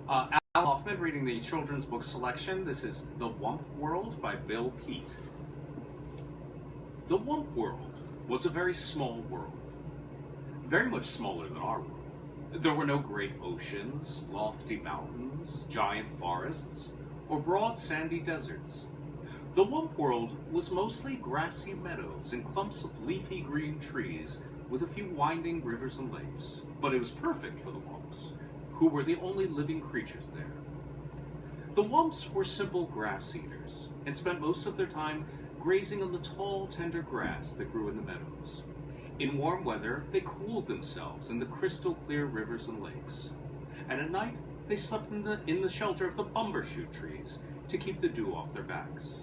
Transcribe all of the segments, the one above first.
Al Hoffman reading the children's book selection. This is The Wump World by Bill Peet. The Wump World was a very small world, very much smaller than our world. There were no great oceans, lofty mountains, giant forests, or broad sandy deserts. The Wump World was mostly grassy meadows and clumps of leafy green trees with a few winding rivers and lakes. But it was perfect for the Wumps, who were the only living creatures there. The Wumps were simple grass eaters and spent most of their time grazing on the tall, tender grass that grew in the meadows. In warm weather, they cooled themselves in the crystal clear rivers and lakes. And at night, they slept in the shelter of the bumbershoot trees to keep the dew off their backs.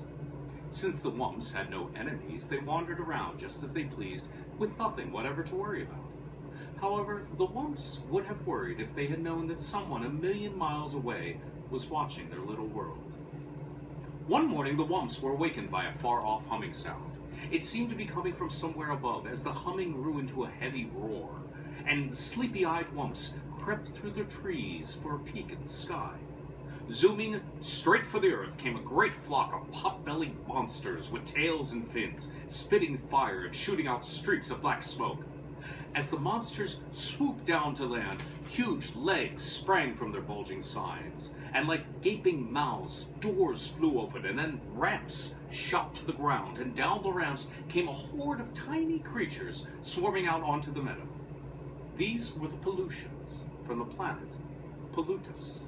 Since the Wumps had no enemies, they wandered around just as they pleased, with nothing whatever to worry about. However, the Wumps would have worried if they had known that someone a million miles away was watching their little world. One morning, the Wumps were awakened by a far-off humming sound. It seemed to be coming from somewhere above as the humming grew into a heavy roar, and the sleepy-eyed Wumps crept through the trees for a peek at the sky. Zooming straight for the earth came a great flock of pot-bellied monsters with tails and fins, spitting fire and shooting out streaks of black smoke. As the monsters swooped down to land, huge legs sprang from their bulging sides, and like gaping mouths, doors flew open, and then ramps shot to the ground, and down the ramps came a horde of tiny creatures swarming out onto the meadow. These were the Pollutions from the planet Pollutus.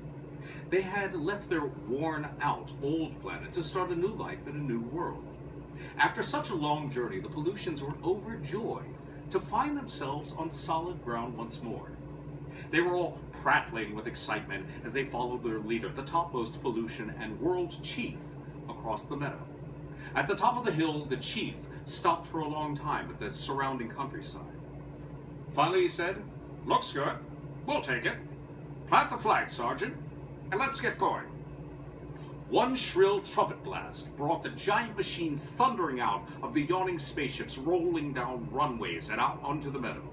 They had left their worn-out old planet to start a new life in a new world. After such a long journey, the Pollutions were overjoyed to find themselves on solid ground once more. They were all prattling with excitement as they followed their leader, the topmost Pollution and world chief, across the meadow. At the top of the hill, the chief stopped for a long time at the surrounding countryside. Finally he said, "Looks good. We'll take it. Plant the flag, Sergeant, and let's get going." One shrill trumpet blast brought the giant machines thundering out of the yawning spaceships, rolling down runways and out onto the meadow.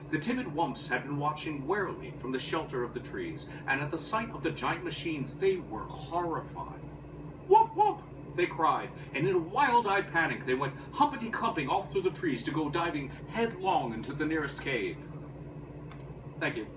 The timid Wumps had been watching warily from the shelter of the trees, and at the sight of the giant machines, they were horrified. "Wump, wump!" they cried, and in a wild-eyed panic, they went humpity-clumping off through the trees to go diving headlong into the nearest cave. Thank you.